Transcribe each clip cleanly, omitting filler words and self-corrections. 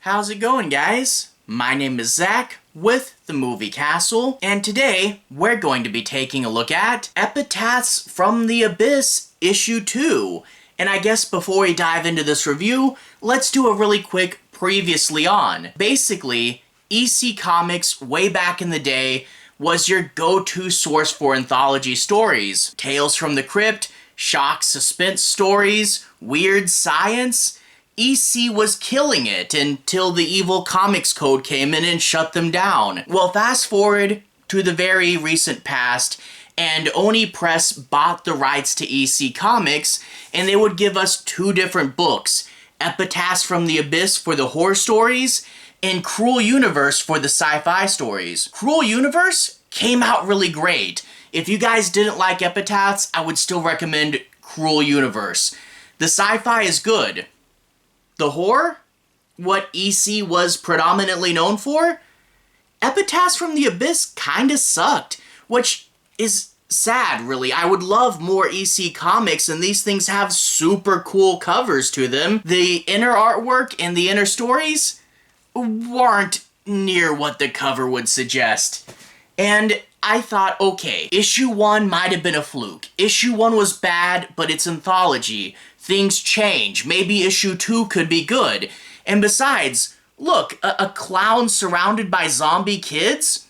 How's it going, guys? My name is Zach with the Movie Castle, and today we're going to be taking a look at Epitaphs from the Abyss Issue 2. And I guess before we dive into this review, let's do a really quick previously on. Basically, EC Comics way back in the day was your go-to source for anthology stories. Tales from the Crypt, shock suspense stories, weird science. EC was killing it until the evil comics code came in and shut them down. Well, fast forward to the very recent past, and Oni Press bought the rights to EC Comics, and they would give us two different books, Epitaphs from the Abyss for the horror stories, and Cruel Universe for the sci-fi stories. Cruel Universe came out really great. If you guys didn't like Epitaphs, I would still recommend Cruel Universe. The sci-fi is good. The horror? What EC was predominantly known for? Epitaphs from the Abyss kinda sucked, which is sad, really. I would love more EC comics, and these things have super cool covers to them. The inner artwork and the inner stories weren't near what the cover would suggest. And I thought, okay, issue 1 might have been a fluke. Issue 1 was bad, but it's anthology. Things change. Maybe issue 2 could be good. And besides, look, a clown surrounded by zombie kids?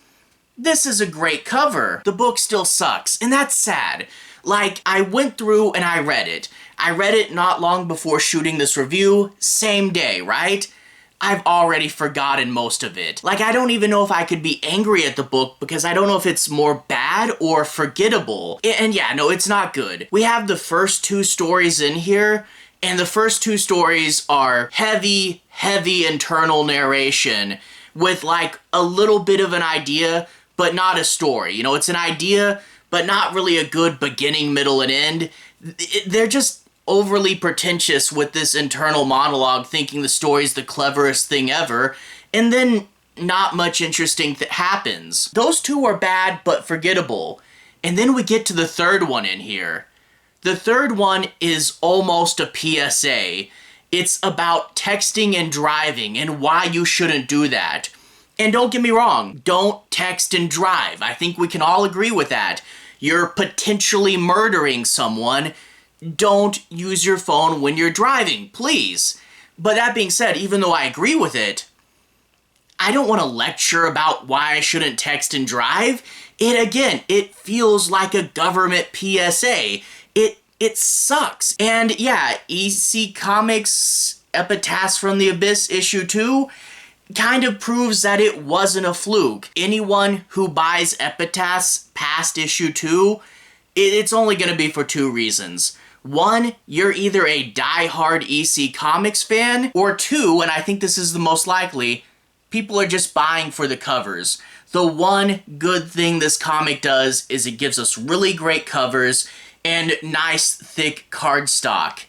This is a great cover. The book still sucks, and that's sad. Like, I went through and I read it. I read it not long before shooting this review, same day, right? I've already forgotten most of it. Like, I don't even know if I could be angry at the book because I don't know if it's more bad or forgettable. And yeah, no, it's not good. We have the first 2 stories in here, and the first 2 stories are heavy internal narration with like a little bit of an idea, but not a story. You know, it's an idea, but not really a good beginning, middle, and end. They're just overly pretentious with this internal monologue, thinking the story's the cleverest thing ever, and then not much interesting happens. Those 2 are bad but forgettable. And then we get to the third one in here. The third one is almost a PSA. It's about texting and driving and why you shouldn't do that. And don't get me wrong, don't text and drive. I think we can all agree with that. You're potentially murdering someone. Don't use your phone when you're driving, please. But that being said, even though I agree with it, I don't want to lecture about why I shouldn't text and drive. It feels like a government PSA. It sucks. And yeah, EC Comics Epitaphs from the Abyss issue 2 kind of proves that it wasn't a fluke. Anyone who buys Epitaphs past issue 2, it's only going to be for 2 reasons. 1, you're either a die-hard EC Comics fan, or 2, and I think this is the most likely, people are just buying for the covers. The one good thing this comic does is it gives us really great covers and nice, thick cardstock.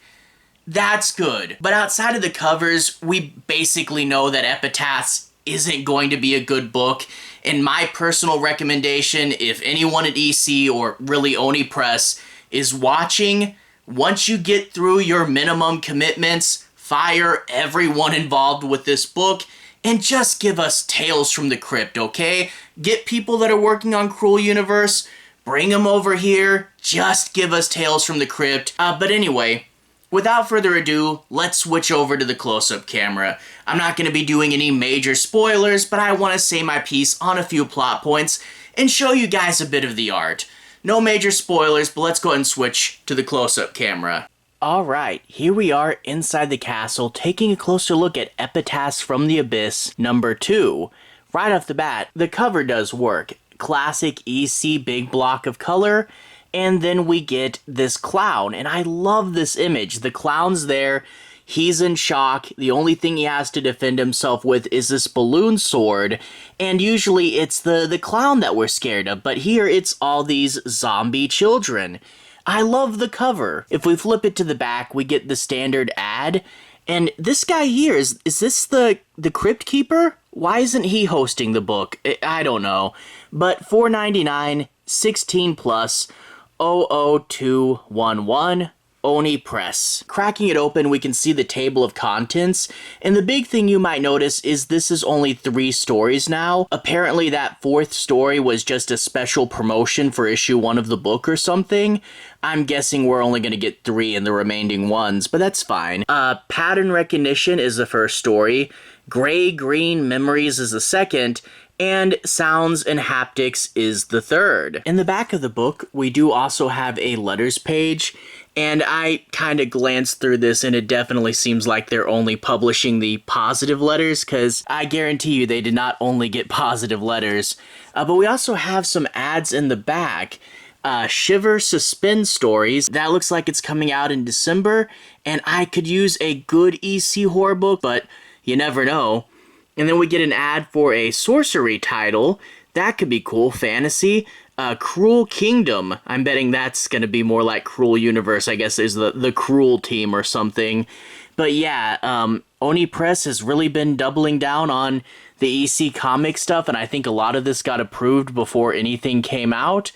That's good. But outside of the covers, we basically know that Epitaphs isn't going to be a good book. And my personal recommendation, if anyone at EC or really Oni Press is watching, once you get through your minimum commitments, fire everyone involved with this book and just give us Tales from the Crypt, okay? Get people that are working on Cruel Universe, bring them over here, just give us Tales from the Crypt. But anyway, without further ado, let's switch over to the close-up camera. I'm not going to be doing any major spoilers, but I want to say my piece on a few plot points and show you guys a bit of the art. No major spoilers, but let's go ahead and switch to the close-up camera. Alright, here we are inside the castle, taking a closer look at Epitaphs from the Abyss number 2. Right off the bat, the cover does work. Classic EC big block of color, and then we get this clown, and I love this image. The clown's there, he's in shock, the only thing he has to defend himself with is this balloon sword, and usually it's the clown that we're scared of, but here it's all these zombie children. I love the cover. If we flip it to the back, we get the standard ad, and this guy here, is this the Crypt Keeper? Why isn't he hosting the book? I don't know. But $4.99, 16 plus, 00211, Oni Press. Cracking it open, we can see the table of contents, and the big thing you might notice is this is only 3 stories now. Apparently that 4th story was just a special promotion for issue 1 of the book or something. I'm guessing we're only going to get 3 in the remaining ones, but that's fine. Pattern Recognition is the first story, Gray-Green Memories is the second, and Sounds and Haptics is the third. In the back of the book, we do also have a letters page, and I kind of glanced through this and it definitely seems like they're only publishing the positive letters, because I guarantee you they did not only get positive letters. But we also have some ads in the back. Shiver Suspend Stories. That looks like it's coming out in December, and I could use a good EC horror book, but you never know. And then we get an ad for a sorcery title. That could be cool. Fantasy. Cruel Kingdom. I'm betting that's going to be more like Cruel Universe. I guess is the Cruel team or something. But yeah, Oni Press has really been doubling down on the EC comic stuff, and I think a lot of this got approved before anything came out.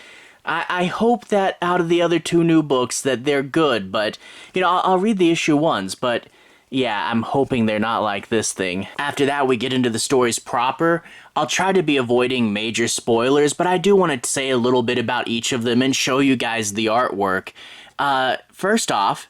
I hope that out of the other 2 new books that they're good, but, you know, I'll read the issue 1s, but yeah, I'm hoping they're not like this thing. After that, we get into the stories proper. I'll try to be avoiding major spoilers, but I do want to say a little bit about each of them and show you guys the artwork. First off,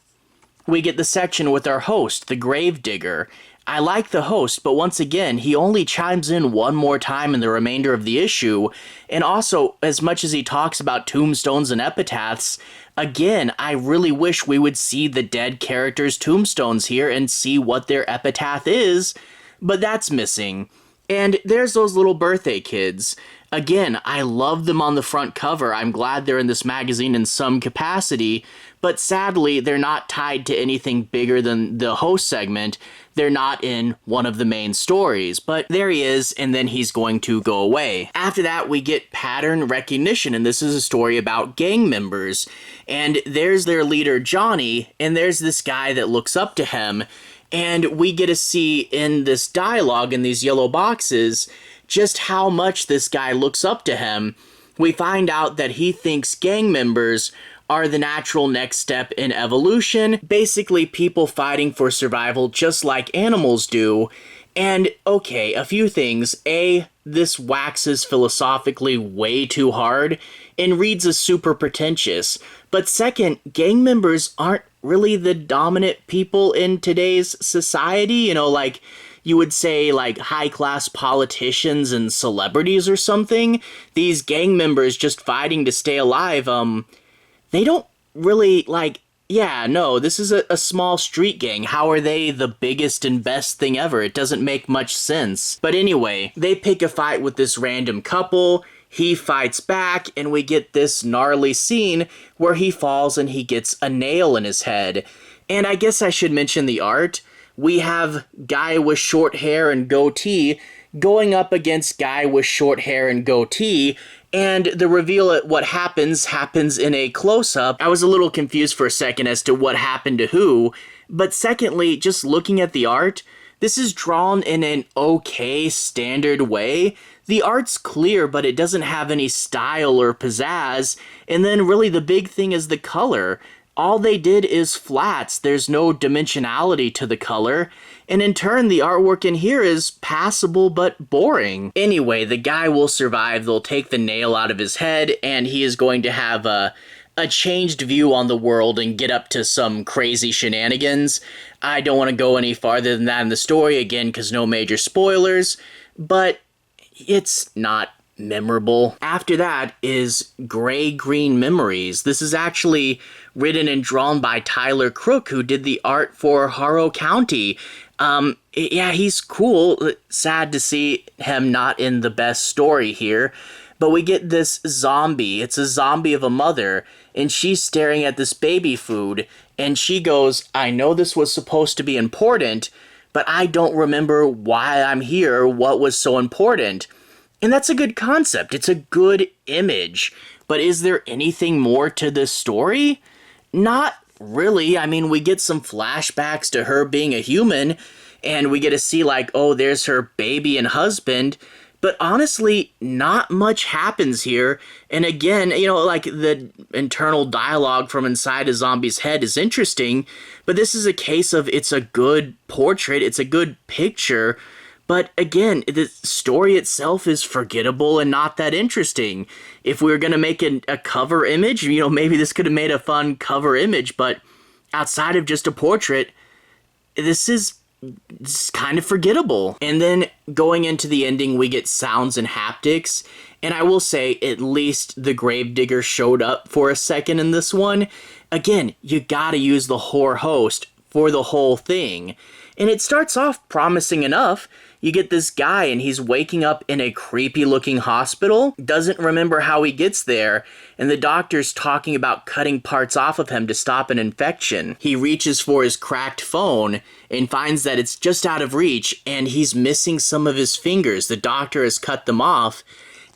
we get the section with our host, the Gravedigger. I like the host, but once again, he only chimes in 1 more time in the remainder of the issue, and also, as much as he talks about tombstones and epitaphs, again, I really wish we would see the dead characters' tombstones here and see what their epitaph is, but that's missing. And there's those little birthday kids. Again, I love them on the front cover. I'm glad they're in this magazine in some capacity, but sadly, they're not tied to anything bigger than the host segment. They're not in one of the main stories, but there he is, and then he's going to go away. After that, we get Pattern Recognition, and this is a story about gang members. And there's their leader, Johnny, and there's this guy that looks up to him, and we get to see in this dialogue in these yellow boxes just how much this guy looks up to him. We find out that he thinks gang members are the natural next step in evolution, basically people fighting for survival just like animals do. And okay, a few things. A, this waxes philosophically way too hard and reads as super pretentious. But second, gang members aren't really the dominant people in today's society, you know, like you would say like high-class politicians and celebrities or something. These gang members just fighting to stay alive, they don't really, like, yeah, no, this is a small street gang. How are they the biggest and best thing ever? It doesn't make much sense. But anyway, they pick a fight with this random couple, he fights back, and we get this gnarly scene where he falls and he gets a nail in his head. And I guess I should mention the art. We have guy with short hair and goatee going up against guy with short hair and goatee, and the reveal at what happens in a close-up. I was a little confused for a second as to what happened to who, but secondly, just looking at the art, this is drawn in an okay, standard way. The art's clear, but it doesn't have any style or pizzazz, and then really the big thing is the color. All they did is flats. There's no dimensionality to the color. And in turn, the artwork in here is passable but boring. Anyway, the guy will survive. They'll take the nail out of his head, and he is going to have a changed view on the world and get up to some crazy shenanigans. I don't want to go any farther than that in the story, again, because no major spoilers, but it's not memorable. After that is Gray-Green Memories. This is actually written and drawn by Tyler Crook, who did the art for Harrow County. Yeah, he's cool. Sad to see him not in the best story here. But we get this zombie. It's a zombie of a mother, and she's staring at this baby food, and she goes, I know this was supposed to be important, but I don't remember why I'm here, what was so important. And that's a good concept. It's a good image. But is there anything more to this story? Not really. I mean, we get some flashbacks to her being a human, and we get to see like, oh, there's her baby and husband, But honestly, not much happens here. And again, like the internal dialogue from inside a zombie's head is interesting, but this is a case of it's a good portrait, it's a good picture. But again, the story itself is forgettable and not that interesting. If we were going to make a cover image, maybe this could have made a fun cover image, but outside of just a portrait, this is kind of forgettable. And then going into the ending, we get sounds and haptics. And I will say, at least the Gravedigger showed up for a second in this one. Again, you gotta use the horror host for the whole thing. And it starts off promising enough. You get this guy and he's waking up in a creepy looking hospital, doesn't remember how he gets there, and the doctor's talking about cutting parts off of him to stop an infection. He reaches for his cracked phone and finds that it's just out of reach and he's missing some of his fingers. The doctor has cut them off,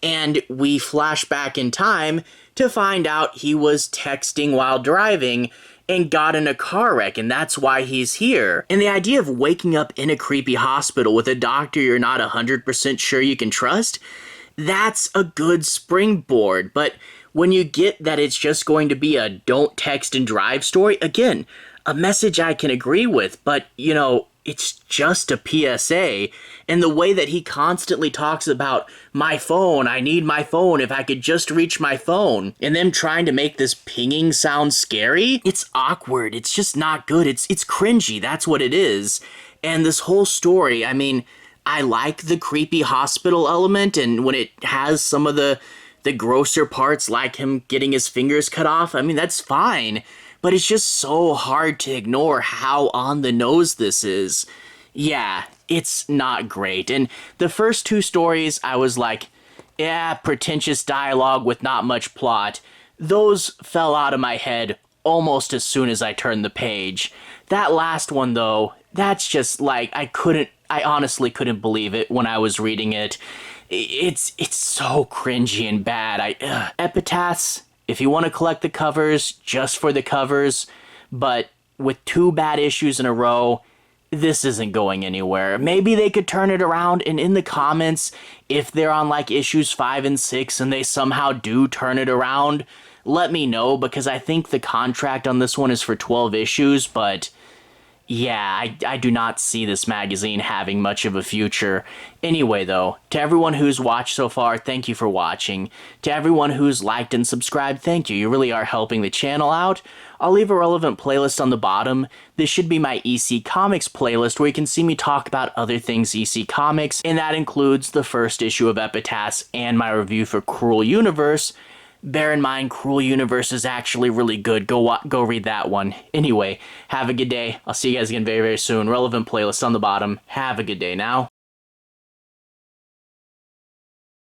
and we flash back in time to find out he was texting while driving and got in a car wreck, and that's why he's here. And the idea of waking up in a creepy hospital with a doctor you're not 100% sure you can trust, that's a good springboard. But when you get that it's just going to be a don't text and drive story, again, a message I can agree with, but, it's just a PSA. And the way that he constantly talks about my phone, I need my phone, if I could just reach my phone, and them trying to make this pinging sound scary, it's awkward. It's just not good. It's cringy. That's what it is. And this whole story, I like the creepy hospital element, and when it has some of the grosser parts, like him getting his fingers cut off, that's fine. But it's just so hard to ignore how on the nose this is. Yeah, it's not great. And the first two stories, I was like, yeah, pretentious dialogue with not much plot. Those fell out of my head almost as soon as I turned the page. That last one, though, that's just like, I honestly couldn't believe it when I was reading it. It's so cringy and bad. Epitaphs, if you want to collect the covers, just for the covers, but with 2 bad issues in a row, this isn't going anywhere. Maybe they could turn it around, and in the comments, if they're on like issues 5 and 6 and they somehow do turn it around, let me know, because I think the contract on this one is for 12 issues, but yeah, I do not see this magazine having much of a future. Anyway, though, to everyone who's watched so far, thank you for watching. To everyone who's liked and subscribed, thank you. You really are helping the channel out. I'll leave a relevant playlist on the bottom. This should be my EC Comics playlist, where you can see me talk about other things EC Comics, and that includes the first issue of Epitaphs and my review for Cruel Universe. Bear in mind, Cruel Universe is actually really good. Go read that one. Anyway, have a good day. I'll see you guys again very, very soon. Relevant playlist on the bottom. Have a good day now.